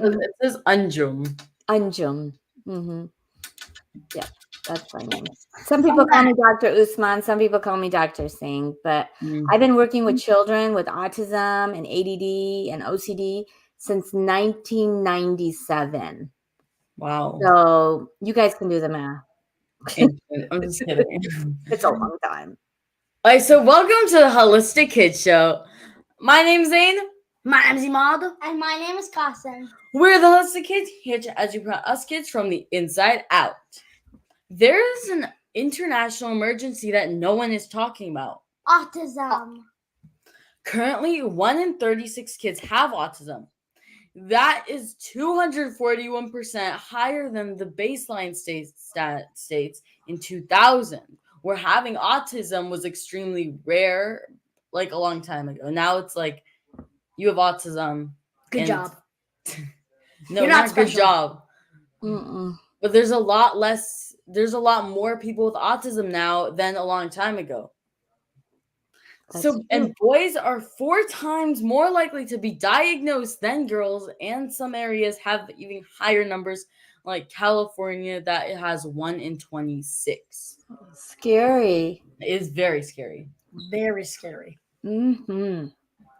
It says Anjum. Anjum. Yeah, that's my name. Some people call me Dr. Usman. Some people call me Dr. Singh. But I've been working with children with autism and ADD and OCD since 1997. Wow. So you guys can do the math. I'm just kidding. It's a long time. All right, so welcome to the Holistic Kids Show. My name's Zane. My name's Imad. And my name is Kasim. We're the Holistic Kids, here to educate us kids from the inside out. There is an international emergency that no one is talking about. Autism. Currently, 1 in 36 kids have autism. That is 241% higher than the baseline states in 2000, where having autism was extremely rare, like a long time ago. Now it's like, you have autism. Good job. No, You're not good special. job. Mm-mm. But there's a lot more people with autism now than a long time ago. And boys are 4 times more likely to be diagnosed than girls, and some areas have even higher numbers, like California, that it has 1 in 26. Scary. It is very scary. Very scary. Mm-hmm.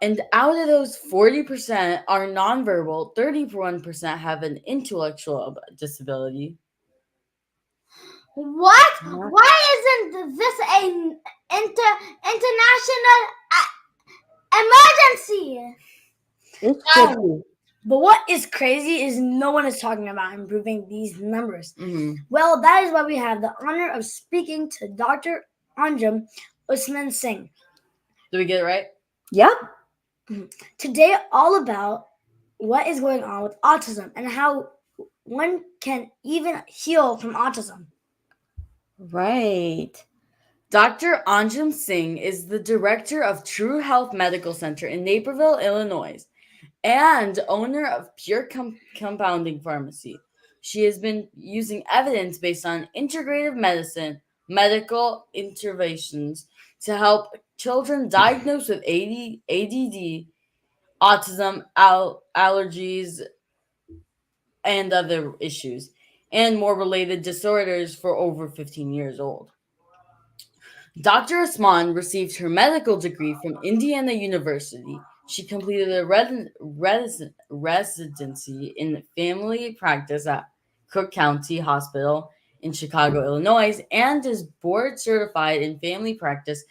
And out of those, 40% are nonverbal, 31% have an intellectual disability. What? Why isn't this an international emergency? It should be. But what is crazy is no one is talking about improving these numbers. Mm-hmm. Well, that is why we have the honor of speaking to Dr. Anju Singh. Did we get it right? Yep. Today, all about what is going on with autism and how one can even heal from autism. Right. Dr. Anju Singh is the director of True Health Medical Center in Naperville, Illinois, and owner of Pure Compounding Pharmacy. She has been using evidence based on integrative medicine, medical interventions to help children diagnosed with ADD, autism, allergies, and other issues, and more related disorders for over 15 years old. Dr. Usman received her medical degree from Indiana University. She completed a residency in family practice at Cook County Hospital in Chicago, Illinois, and is board certified in family practice.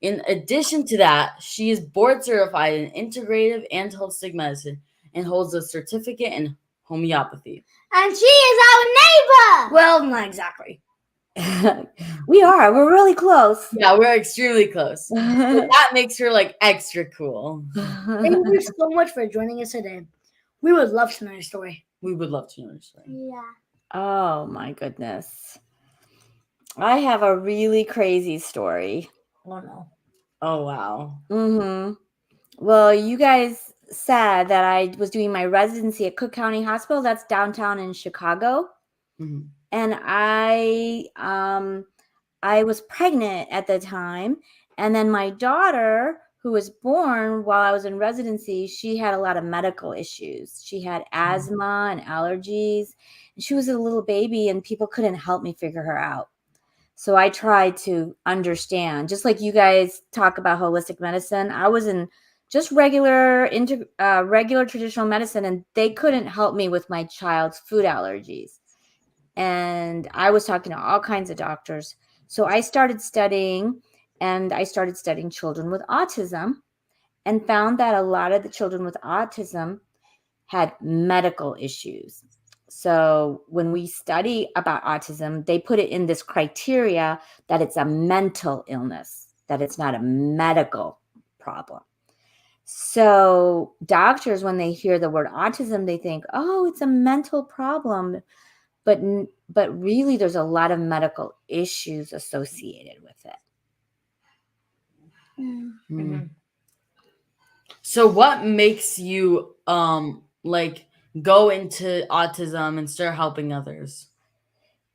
In addition to that, she is board certified in integrative and holistic medicine and holds a certificate in homeopathy. And she is our neighbor. Well, not exactly. We are. We're really close. Yeah, we're extremely close. So that makes her like extra cool. Thank you so much for joining us today. We would love to know your story. We would love to know your story. Yeah. Oh my goodness. I have a really crazy story. Oh no. Oh wow. Mm-hmm. Well, you guys said that I was doing my residency at Cook County Hospital. That's downtown in Chicago. Mm-hmm. And I was pregnant at the time. And then my daughter, who was born while I was in residency, she had a lot of medical issues. She had asthma and allergies. And she was a little baby and people couldn't help me figure her out. So I tried to understand, just like you guys talk about holistic medicine. I was in just regular traditional medicine, and they couldn't help me with my child's food allergies. And I was talking to all kinds of doctors. So I started studying, and I started studying children with autism, and found that a lot of the children with autism had medical issues. So when we study about autism, they put it in this criteria that it's a mental illness, that it's not a medical problem. So doctors, when they hear the word autism, they think, oh, it's a mental problem. But really, there's a lot of medical issues associated with it. Mm-hmm. So what makes you go into autism and start helping others?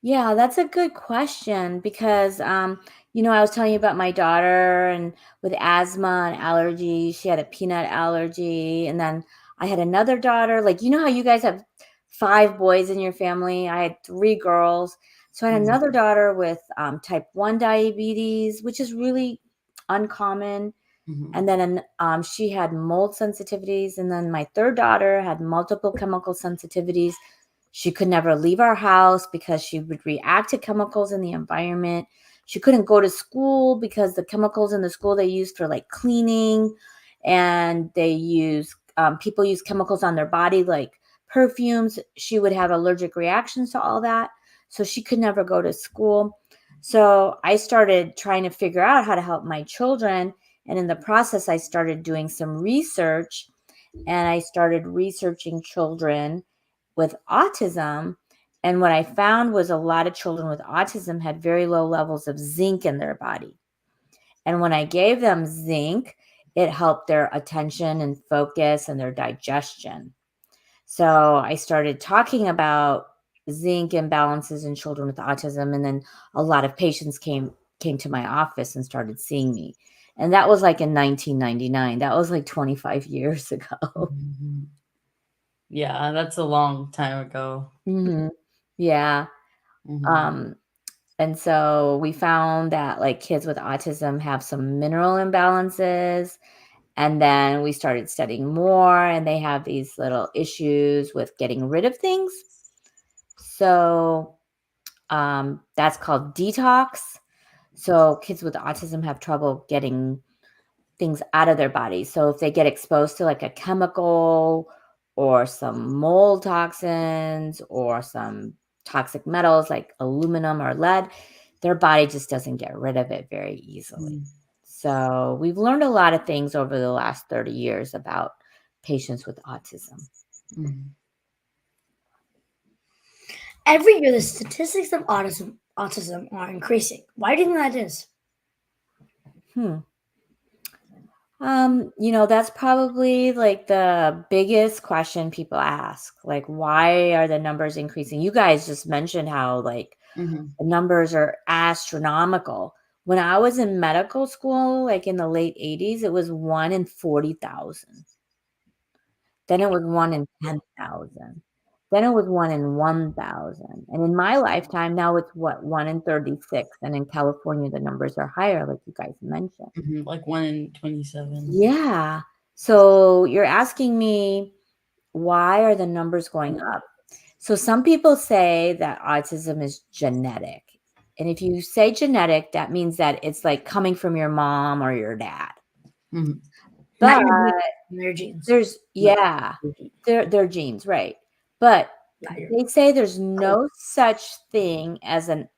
Yeah, that's a good question because, I was telling you about my daughter and with asthma and allergies. She had a peanut allergy. And then I had another daughter. Like, you know how you guys have 5 boys in your family? I had 3 girls. So I had another daughter with type 1 diabetes, which is really uncommon. And then she had mold sensitivities. And then my third daughter had multiple chemical sensitivities. She could never leave our house because she would react to chemicals in the environment. She couldn't go to school because the chemicals in the school they used for like cleaning, and they use people use chemicals on their body like perfumes. She would have allergic reactions to all that. So she could never go to school. So I started trying to figure out how to help my children. And in the process, I started doing some research, and I started researching children with autism. And what I found was a lot of children with autism had very low levels of zinc in their body. And when I gave them zinc, it helped their attention and focus and their digestion. So I started talking about zinc imbalances in children with autism. And then a lot of patients came to my office and started seeing me. And that was like in 1999. That was like 25 years ago. Yeah, that's a long time ago. Yeah. And so we found that like kids with autism have some mineral imbalances. And then we started studying more, and they have these little issues with getting rid of things. So that's called detox. So kids with autism have trouble getting things out of their body. So if they get exposed to like a chemical or some mold toxins or some toxic metals like aluminum or lead, their body just doesn't get rid of it very easily. So we've learned a lot of things over the last 30 years about patients with autism. Every year, the statistics of autism are increasing. Why do you think that is? That's probably like the biggest question people ask. Like, why are the numbers increasing? You guys just mentioned how like the numbers are astronomical. When I was in medical school, like in the late 80s, it was 1 in 40,000. Then it was 1 in 10,000. Then it was 1 in 1,000. And in my lifetime, now it's 1 in 36. And in California, the numbers are higher, like you guys mentioned. Like 1 in 27. Yeah. So you're asking me, why are the numbers going up? So some people say that autism is genetic. And if you say genetic, that means that it's like coming from your mom or your dad. But their genes. There's their genes, right? But they say there's no such thing as a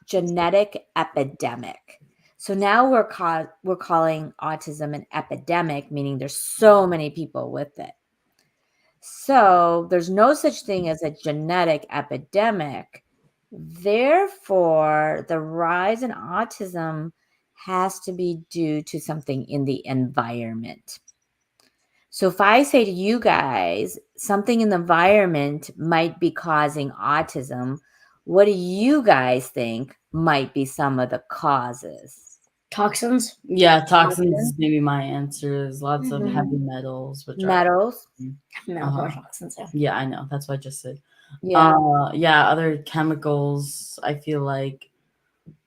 genetic epidemic. So now we're calling autism an epidemic, meaning there's so many people with it. So there's no such thing as a genetic epidemic. Therefore, the rise in autism has to be due to something in the environment. So if I say to you guys, something in the environment might be causing autism, what do you guys think might be some of the causes? Toxins? Yeah, toxins is maybe my answer. Is lots of heavy metals. Metals? Toxins, yeah, I know. That's what I just said. Yeah. Other chemicals, I feel like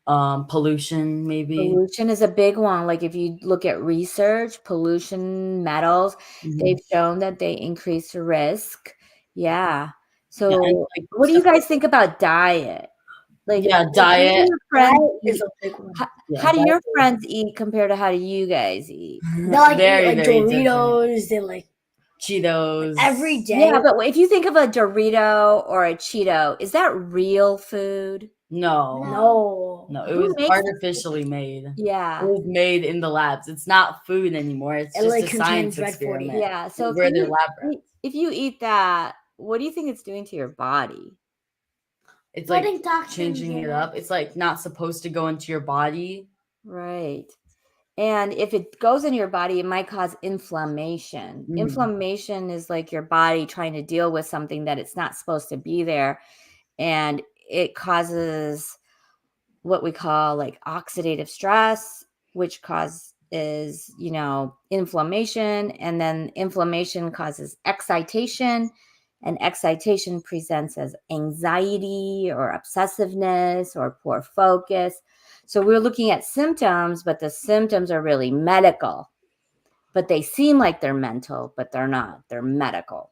pollution, maybe. Pollution is a big one. Like if you look at research, pollution, metals, they've shown that they increase risk. Yeah. So what do you guys think about diet? Like diet. How do your friends eat compared to how do you guys eat? They like Doritos, different. They like Cheetos every day. Yeah, but if you think of a Dorito or a Cheeto, is that real food? No. It was artificially made. Yeah. It was made in the labs. It's not food anymore. It's just like a science experiment. Yeah. So if you eat that, what do you think it's doing to your body? It's like changing it up. It's like not supposed to go into your body. Right. And if it goes in your body, it might cause inflammation. Inflammation is like your body trying to deal with something that it's not supposed to be there. And it causes what we call like oxidative stress, which cause is, inflammation, and then inflammation causes excitation, and excitation presents as anxiety or obsessiveness or poor focus. So we're looking at symptoms, but the symptoms are really medical, but they seem like they're mental, but they're not. They're medical.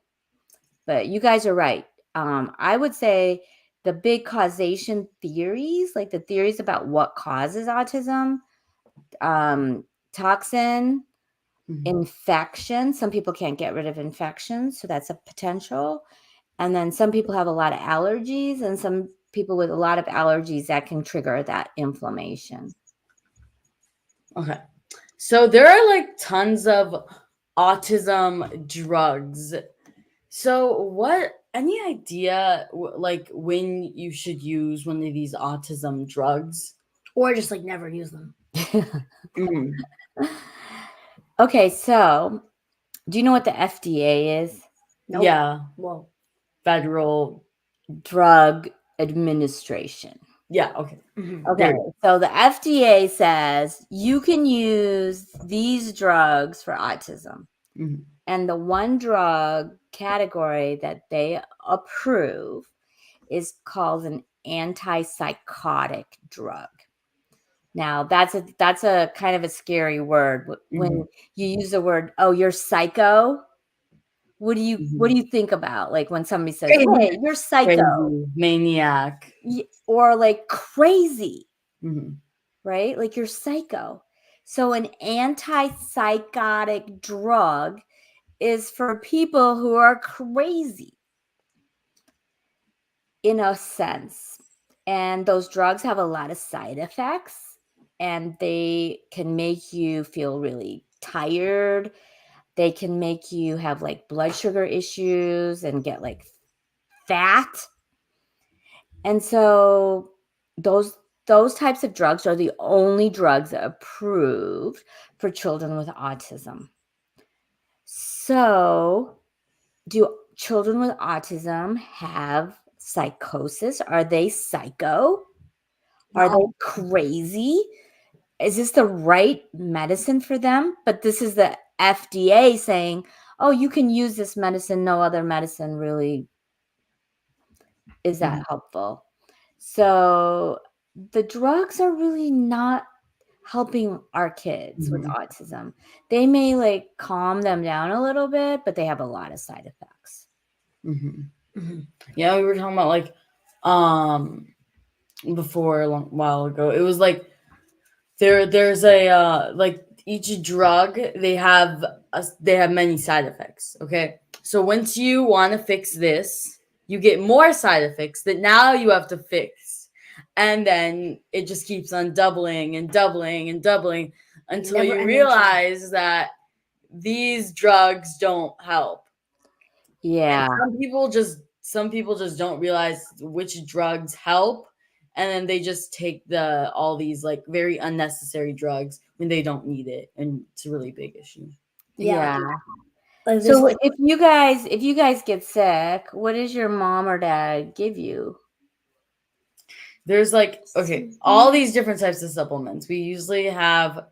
But you guys are right. I would say the big causation theories, like the theories about what causes autism, toxin, infection. Some people can't get rid of infections, so that's a potential. And then some people have a lot of allergies, and some people with a lot of allergies that can trigger that inflammation. Okay. So there are like tons of autism drugs. So any idea like when you should use one of these autism drugs? Or just like never use them. Mm. Okay, so do you know what the FDA is? Nope. Yeah, Well, Federal. Drug Administration. Yeah, okay. mhm. Okay, There. so the FDA says you can use these drugs for autism. Mhm. And the one drug category that they approve is called an antipsychotic drug. Now, that's a kind of a scary word. When you use the word, "Oh, you're psycho," what do you think about? Like when somebody says, Crazy. "Hey, you're psycho," Crazy, maniac. or like crazy, Mhm. right? Like you're psycho. So an antipsychotic drug is for people who are crazy in a sense. And those drugs have a lot of side effects, and they can make you feel really tired. They can make you have like blood sugar issues and get like fat. And so those types of drugs are the only drugs approved for children with autism. So, do children with autism have psychosis? Are they psycho? Are they crazy? Is this the right medicine for them? But this is the FDA saying, oh, you can use this medicine. No other medicine really is that helpful. So the drugs are really not helping our kids with autism. They may like calm them down a little bit, but they have a lot of side effects. Yeah, we were talking about like before a while ago. It was like there's a like each drug they have many side effects. Okay, so once you want to fix this, you get more side effects that now you have to fix, and then it just keeps on doubling and doubling and doubling until you Never-ending realize that these drugs don't help. Yeah. And some people just don't realize which drugs help, and then they just take all these like very unnecessary drugs when they don't need it, and it's a really big issue. Yeah. Like this, So like, if you guys get sick, what does your mom or dad give you? There's like all these different types of supplements. We usually have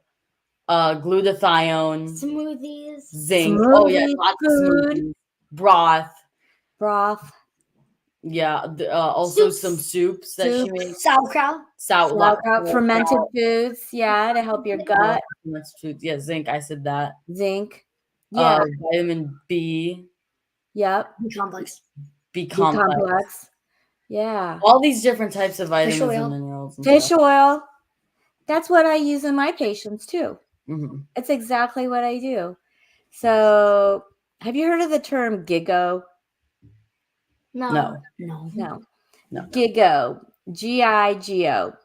glutathione, Smoothies. zinc. Oh yeah, Smoothie, lots of food, smoothies, broth. Yeah, also some soups that she makes. sauerkraut. Sauerkraut, fermented foods, to help your gut. Yeah, zinc. I said that. Zinc. Yeah. Vitamin B. Yep. B complex. B complex. Yeah. All these different types of vitamins oil. and minerals. And Fish stuff. oil. That's what I use in my patients too. Mm-hmm. It's exactly what I do. So, have you heard of the term GIGO? No. GIGO. GIGO.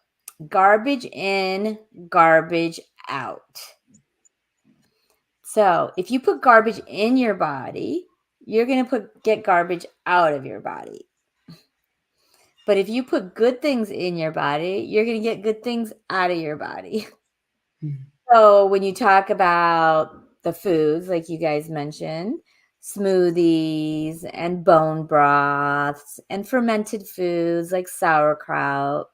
Garbage in, garbage out. So, if you put garbage in your body, you're going to get garbage out of your body. But if you put good things in your body, you're going to get good things out of your body. So when you talk about the foods, like you guys mentioned, smoothies and bone broths and fermented foods like sauerkraut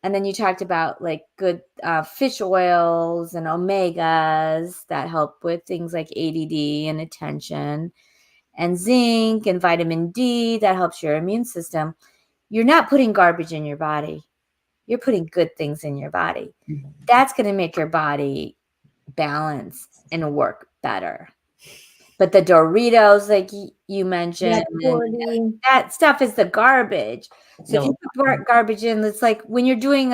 And then you talked about like good fish oils and omegas that help with things like ADD and attention, and zinc and vitamin D that helps your immune system. You're not putting garbage in your body. You're putting good things in your body. That's going to make your body balance and work better. But the Doritos, like you mentioned, that stuff is the garbage. So if you put garbage in, it's like when you're doing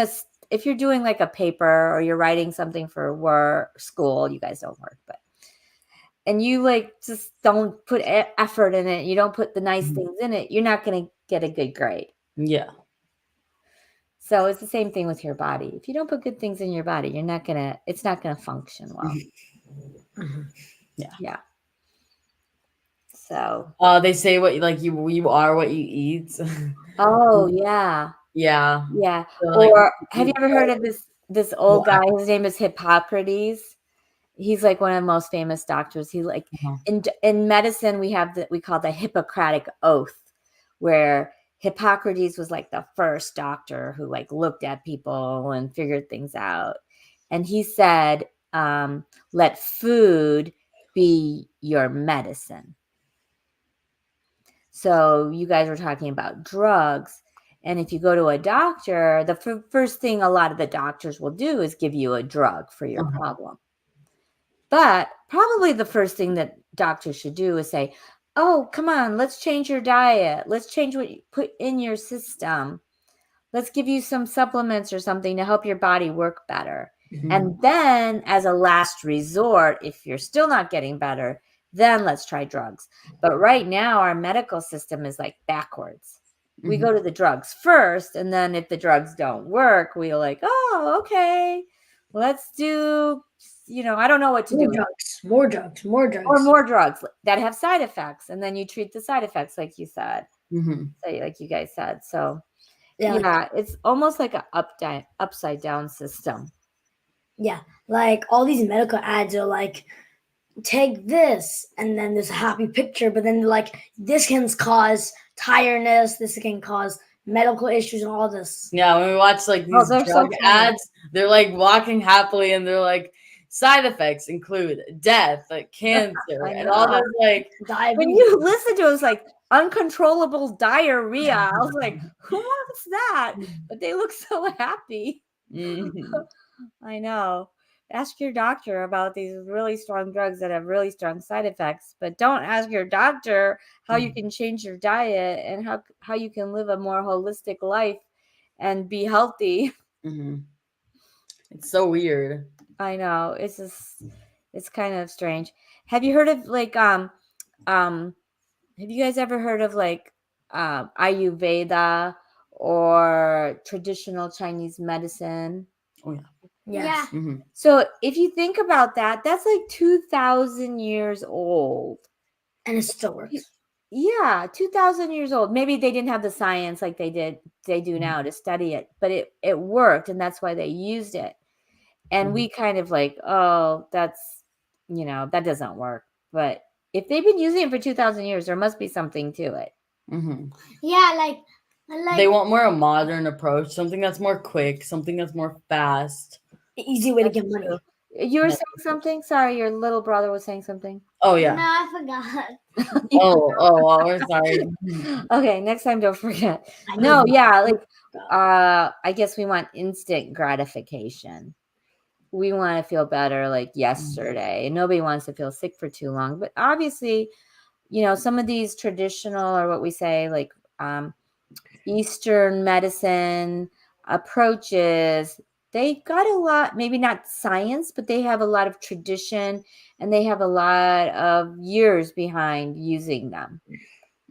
if you're doing like a paper or you're writing something for work, school, you guys don't work, and you like just don't put effort in it, you don't put the nice things in it, you're not going to get a good grade. Yeah. So it's the same thing with your body. If you don't put good things in your body, it's not going to function well. Yeah. So they say what like you are what you eat. Oh yeah. Yeah. So, like, or have you ever heard of this old guy? His name is Hippocrates. He's like one of the most famous doctors. He like in medicine we call the Hippocratic Oath, where Hippocrates was like the first doctor who like looked at people and figured things out. And he said, let food be your medicine. So you guys were talking about drugs. And if you go to a doctor, the first thing a lot of the doctors will do is give you a drug for your problem. But probably the first thing that doctors should do is say, oh, come on, let's change your diet. Let's change what you put in your system. Let's give you some supplements or something to help your body work better. And then as a last resort, if you're still not getting better, then let's try drugs. But right now, our medical system is like backwards. We go to the drugs first, and then if the drugs don't work, we're like, oh, okay, let's do, I don't know what to do. More drugs. Or more drugs that have side effects. And then you treat the side effects, like you said, like you guys said. So yeah, it's almost like an upside down system. Yeah, like all these medical ads are like, take this, and then there's a happy picture, but then like this can cause tiredness, this can cause medical issues and all this. Yeah, when we watch like these drug ads, they're like walking happily and they're like side effects include death, like cancer, and all those like diabetes. When you listen to it, it's like uncontrollable diarrhea. I was like, who wants that? But they look so happy. I know. Ask your doctor about these really strong drugs that have really strong side effects, but don't ask your doctor how you can change your diet and how you can live a more holistic life and be healthy. It's so weird. I know. It's kind of strange. Have you heard of like have you guys ever heard of like Ayurveda or traditional Chinese medicine? Oh yeah. Yes. Yeah. So if you think about that, that's like 2,000 years old. And it still works. Yeah, 2,000 years old. Maybe they didn't have the science like they do now to study it, but it worked, and that's why they used it. And we kind of like, oh, that's, that doesn't work. But if they've been using it for 2,000 years, there must be something to it. Yeah, like they want more a modern approach, something that's more quick, something that's more fast. Easy way to get money. You were saying something? Sorry, your little brother was saying something. Oh yeah. No, I forgot. oh, we're sorry. Okay, next time don't forget. No, yeah, like I guess we want instant gratification. We want to feel better like yesterday. Nobody wants to feel sick for too long. But obviously, some of these traditional, or what we say, like Eastern medicine approaches, they got a lot, maybe not science, but they have a lot of tradition and they have a lot of years behind using them.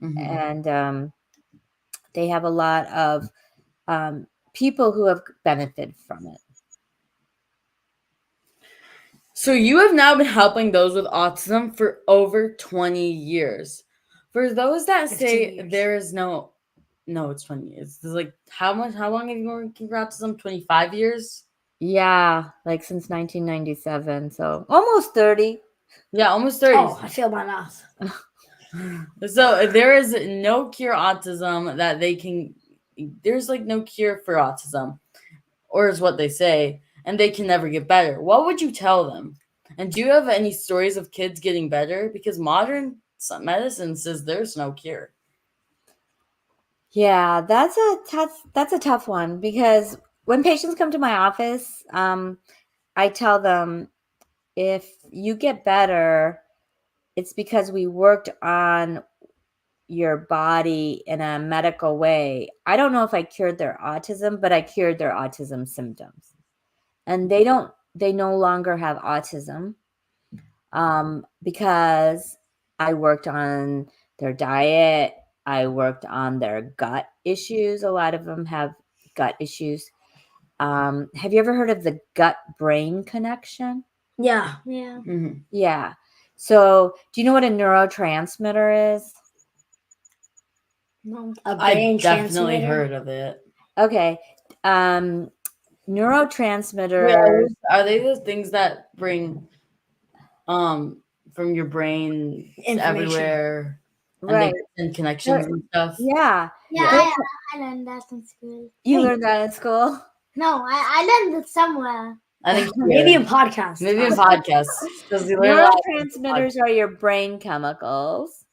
And they have a lot of people who have benefited from it. So you have now been helping those with autism for over 20 years. For those that say there is no, it's 20 years. It's like how long have you been working for autism? 25 years? Yeah, like since 1997. So almost 30. Yeah, almost 30. Oh, I failed my math. So there is no cure autism that they can. There's like no cure for autism. or is what they say, and they can never get better. What would you tell them? And do you have any stories of kids getting better? Because modern medicine says there's no cure. Yeah, that's a tough one, because when patients come to my office, I tell them, if you get better, it's because we worked on your body in a medical way. I don't know if I cured their autism, but I cured their autism symptoms. And they no longer have autism, because I worked on their diet. I worked on their gut issues. A lot of them have gut issues. Have you ever heard of the gut-brain connection? Yeah. Yeah. Mhm. Yeah. So, do you know what a neurotransmitter is? No. A I brain definitely transmitter. heard of it. Okay. Yeah, Neurotransmitters. are they the things that bring from your brain Information. everywhere, and Right. they send connections and stuff? Yeah. Yeah, Yeah. I learned that in school. You Hey. learned that in school? No, I learned it somewhere. I think Maybe here. in podcasts. Maybe in podcasts, because you learn a lot of Neurotransmitters are your brain chemicals.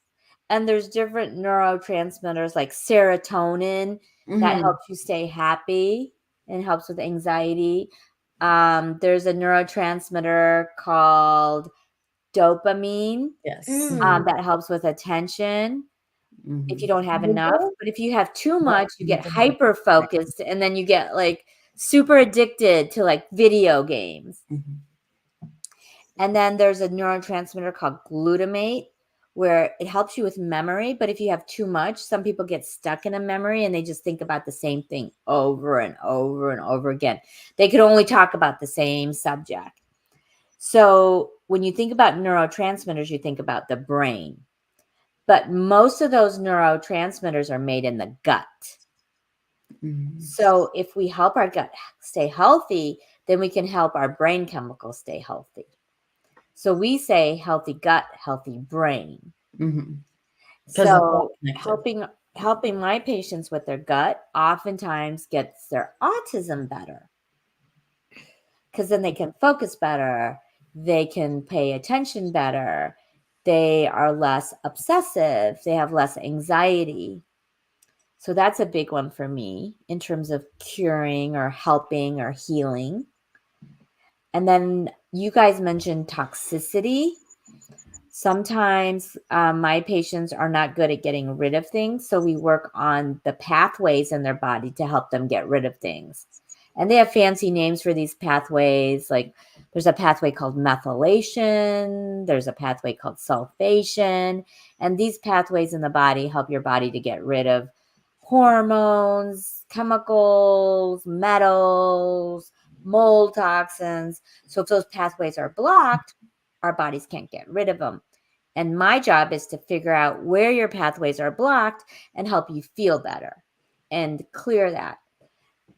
And there's different neurotransmitters like serotonin that Mhm. helps you stay happy and helps with anxiety. There's a neurotransmitter called dopamine Yes. that helps with attention if you Mhm. don't have enough. But if you have too much, you get Mhm. hyper focused, and then you get like super addicted to like video games. Mhm. And then there's a neurotransmitter called glutamate, where it helps you with memory. But if you have too much, some people get stuck in a memory and they just think about the same thing over and over and over again. They could only talk about the same subject. So when you think about neurotransmitters, you think about the brain. But most of those neurotransmitters are made in the gut. Mhm. So if we help our gut stay healthy, then we can help our brain chemicals stay healthy. So we say healthy gut, healthy brain. Mhm. 'Cause it's all So connected. helping my patients with their gut oftentimes gets their autism better, because then they can focus better, they can pay attention better, they are less obsessive, they have less anxiety. So that's a big one for me in terms of curing or helping or healing. And then you guys mentioned toxicity. Sometimes my patients are not good at getting rid of things. So we work on the pathways in their body to help them get rid of things. And they have fancy names for these pathways. Like there's a pathway called methylation, there's a pathway called sulfation. And these pathways in the body help your body to get rid of hormones, chemicals, metals, mold toxins. So if those pathways are blocked, our bodies can't get rid of them. And my job is to figure out where your pathways are blocked and help you feel better and clear that.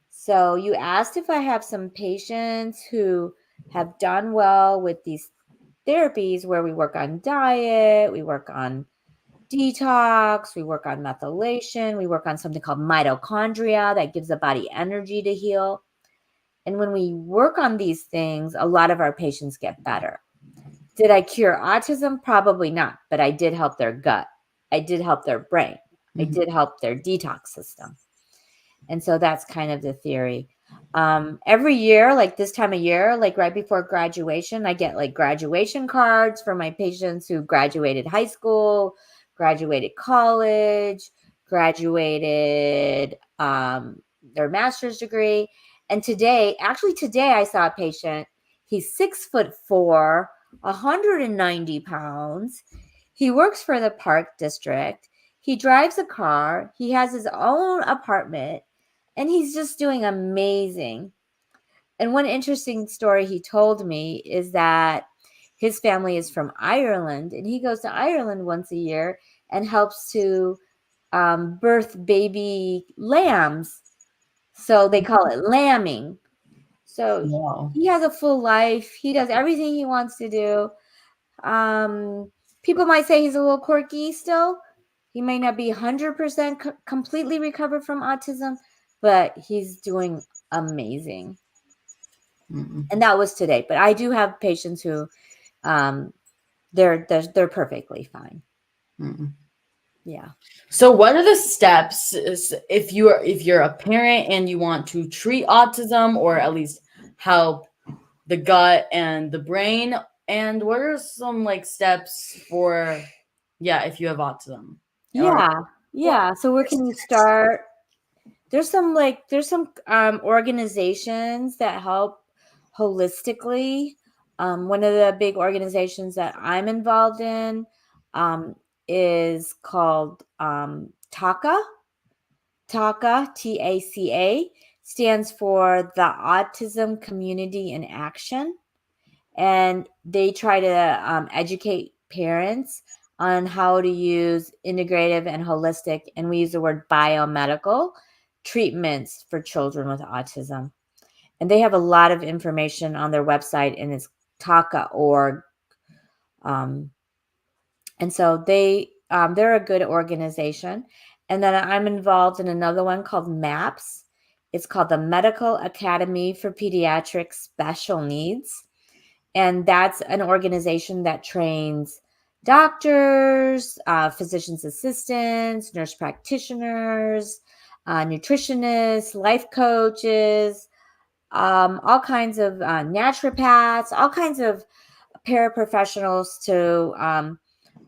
So you asked if I have some patients who have done well with these therapies where we work on diet, we work on detox, we work on methylation, we work on something called mitochondria that gives the body energy to heal. And when we work on these things, a lot of our patients get better. Did I cure autism? Probably not, but I did help their gut. I did help their brain. I Mhm. did help their detox system. And so that's kind of the theory. Every year, like this time of year, like right before graduation, I get like graduation cards for my patients who graduated high school, graduated college, graduated their master's degree. And today I saw a patient. He's 6'4", 190 pounds. He works for the park district. He drives a car. He has his own apartment, and he's just doing amazing. And one interesting story he told me is that his family is from Ireland, and he goes to Ireland once a year and helps to birth baby lambs. So they call it lambing. So Wow. he has a full life. He does everything he wants to do. People might say he's a little quirky still. He may not be 100% completely recovered from autism, but he's doing amazing. Mm-mm. And that was today. But I do have patients who they're perfectly fine. Mm-mm. Yeah. So what are the steps if you're a parent and you want to treat autism or at least help the gut and the brain, and what are some like steps for if you have autism? Yeah. Yeah. So where can you start? There's some organizations that help holistically. One of the big organizations that I'm involved in is called TACA. TACA, TACA, stands for the Autism Community in Action. And they try to educate parents on how to use integrative and holistic, and we use the word biomedical treatments for children with autism. And they have a lot of information on their website, and it's TACA.org. And so they're a good organization. And then I'm involved in another one called MAPS. It's called the Medical Academy for Pediatric Special Needs. And that's an organization that trains doctors, physician's assistants, nurse practitioners, nutritionists, life coaches, all kinds of naturopaths, all kinds of paraprofessionals to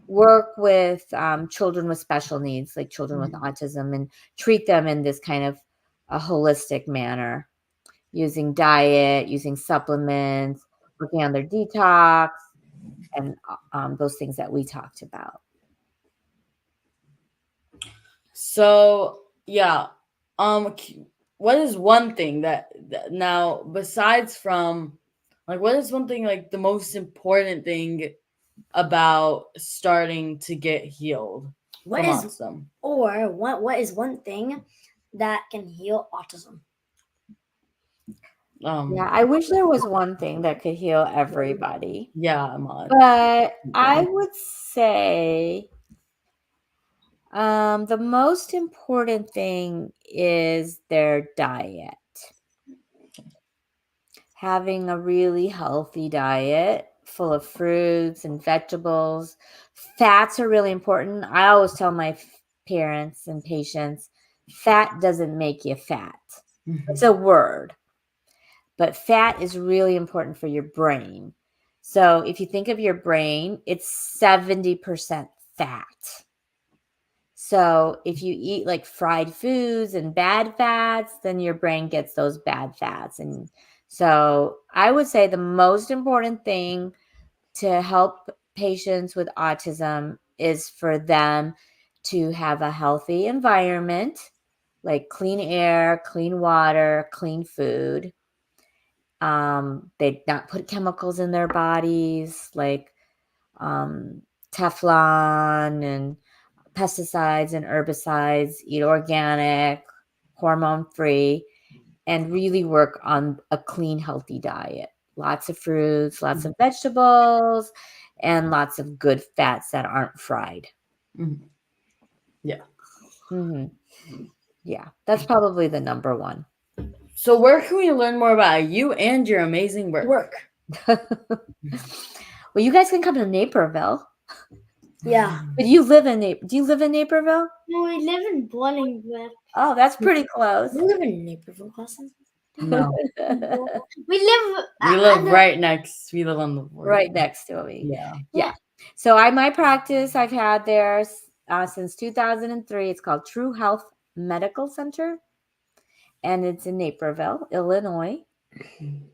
work with children with special needs, like children with autism, and treat them in this kind of a holistic manner, using diet, using supplements, working on their detox, and those things that we talked about. So what is one thing that now, besides from like, what is one thing, like the most important thing about starting to get healed What from is autism? or what is one thing that can heal autism? Yeah, I wish there was one thing that could heal everybody. Ahmad. But I would say the most important thing is their diet. Having a really healthy diet full of fruits and vegetables. Fats are really important. I always tell my parents and patients, fat doesn't make you fat. It's a word. But fat is really important for your brain. So if you think of your brain, it's 70% fat. So if you eat like fried foods and bad fats, then your brain gets those bad fats. And so I would say the most important thing to help patients with autism is for them to have a healthy environment, like clean air, clean water, clean food. They not put chemicals in their bodies like Teflon and pesticides and herbicides, eat organic, hormone free, and really work on a clean, healthy diet. Lots of fruits, lots of vegetables, and lots of good fats that aren't fried. Yeah. Yeah, that's probably the number one. So where can we learn more about you and your amazing work? Well, you guys can come to Naperville. Yeah. But you live in do you live in Naperville? No, we live in Bolingbrook. Oh, that's pretty close. You live in Naperville, Cousin? No. We live. We live right next. We live on the border. Right next to me. Yeah. So my practice I've had there since 2003. It's called True Health Medical Center, and it's in Naperville, Illinois,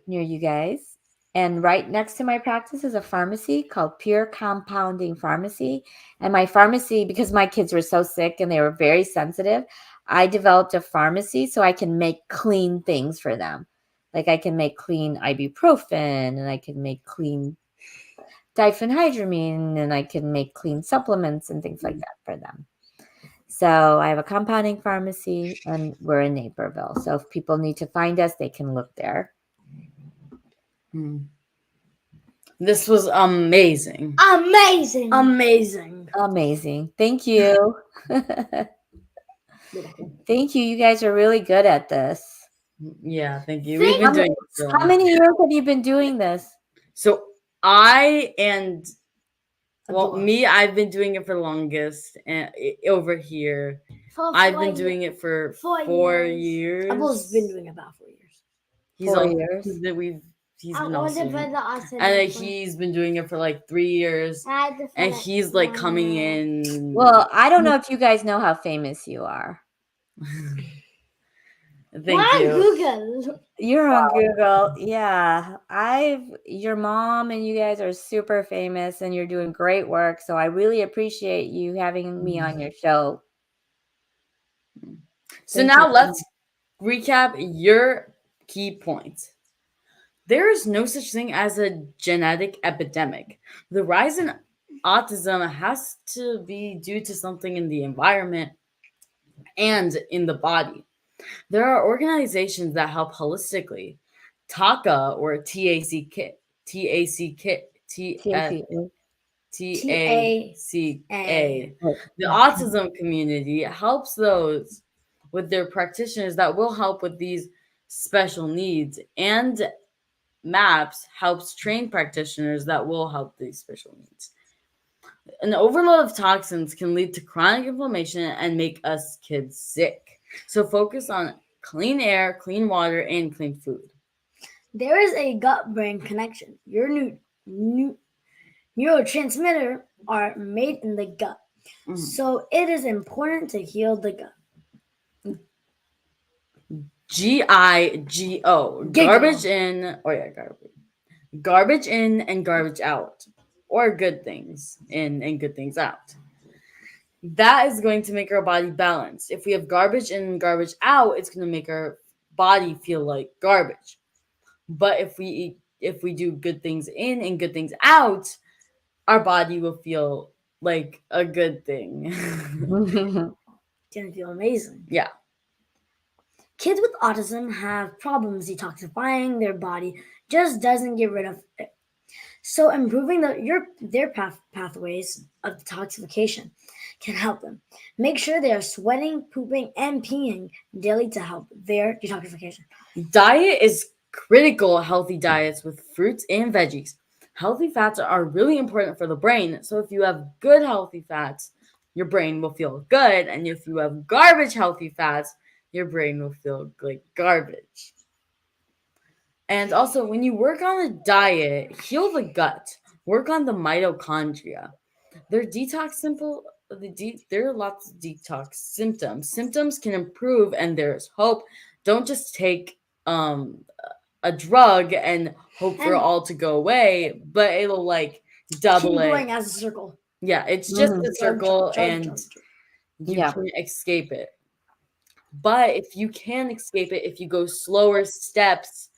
near you guys. And right next to my practice is a pharmacy called Pure Compounding Pharmacy. And my pharmacy, because my kids were so sick and they were very sensitive, I developed a pharmacy so I can make clean things for them. Like I can make clean ibuprofen, and I can make clean diphenhydramine, and I can make clean supplements and things like that for them. So I have a compounding pharmacy, and we're in Naperville. So if people need to find us, they can look there. This was amazing. Amazing. Amazing. Thank you. Thank you. You guys are really good at this. Yeah, thank you. We've How been doing it for How many years have you been doing this? So I and Abdullah. me, I've been doing it for the longest, and over here, For I've 4 been doing it for 4 4 years. years. Abdullah's been doing it about 4 years. He's 4 also, years. he's I'm been older also, brother also. and he's been doing it for like 3 years, and he's like coming in. Well, I don't know if you guys know how famous you are. Thank you. Google. You're on Google. Yeah. Your mom and you guys are super famous and you're doing great work. So I really appreciate you having me on your show. So Thank now you. let's recap your key points. There is no such thing as a genetic epidemic. The rise in autism has to be due to something in the environment and in the body. There are organizations that help holistically. TACA or TACA, TACA, TACA. TACA. The autism community helps those with their practitioners that will help with these special needs, and MAPS helps train practitioners that will help these special needs. An overload of toxins can lead to chronic inflammation and make us kids sick. So focus on clean air, clean water, and clean food. There is a gut-brain connection. Your neurotransmitter are made in the gut. Mhm. So it is important to heal the gut. GIGO. Garbage in. Oh yeah, garbage. Garbage in and garbage out. Or good things in and good things out. That is going to make our body balanced. If we have garbage in and garbage out, it's going to make our body feel like garbage. But if we do good things in and good things out, our body will feel like a good thing. It's gonna feel amazing. Yeah. Kids with autism have problems detoxifying. Their body just doesn't get rid of it. So improving their pathways of detoxification can help them. Make sure they are sweating, pooping, and peeing daily to help their detoxification. Diet is critical. Healthy diets with fruits and veggies. Healthy fats are really important for the brain. So if you have good healthy fats, your brain will feel good. And if you have garbage healthy fats, your brain will feel like garbage. And also, when you work on a diet, heal the gut. Work on the mitochondria. There are lots of detox symptoms. Symptoms can improve, and there's hope. Don't just take a drug and hope for it all to go away, but it'll like double Keep it. going as a circle. Yeah, it's just a circle, and you Yeah. can escape it. But if you can escape it, if you go slower steps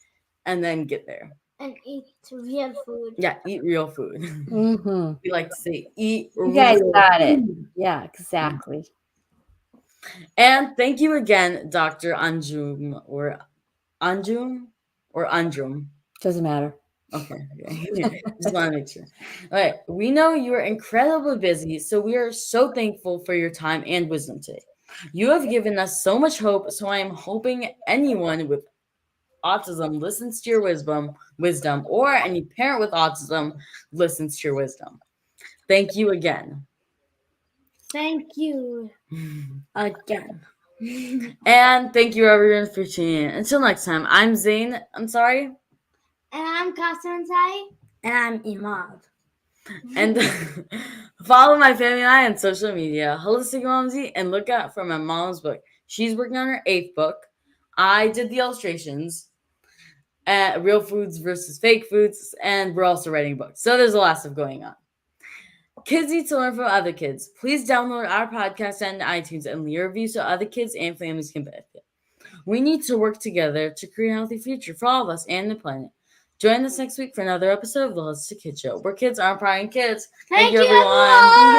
and then get there. And eat real food. Yeah, eat real food. Mm-hmm. We like to say eat You guys real got it. food. Yeah, exactly. And thank you again, Dr. Anjum or Anjum. Doesn't matter. Okay. Just want to make sure. All right. We know you are incredibly busy, so we are so thankful for your time and wisdom today. You have given us so much hope, so I am hoping anyone with autism listens to your wisdom, or any parent with autism listens to your wisdom. Thank you again. Thank you. Again. And thank you everyone for tuning in. Until next time, I'm Zane. I'm sorry. And I'm Gastrointestinal. And I'm Imad. And follow my family and I on social media, Holistic Momsy, and look out for my mom's book. She's working on her 8th book. I did the illustrations, real foods versus fake foods, and we're also writing books. So there's a lot of stuff going on. Kids need to learn from other kids. Please download our podcast on iTunes and leave a review so other kids and families can benefit. We need to work together to create a healthy future for all of us and the planet. Join us next week for another episode of the Holistic Kid Show, where kids aren't prying kids. Thank you, everyone. everyone.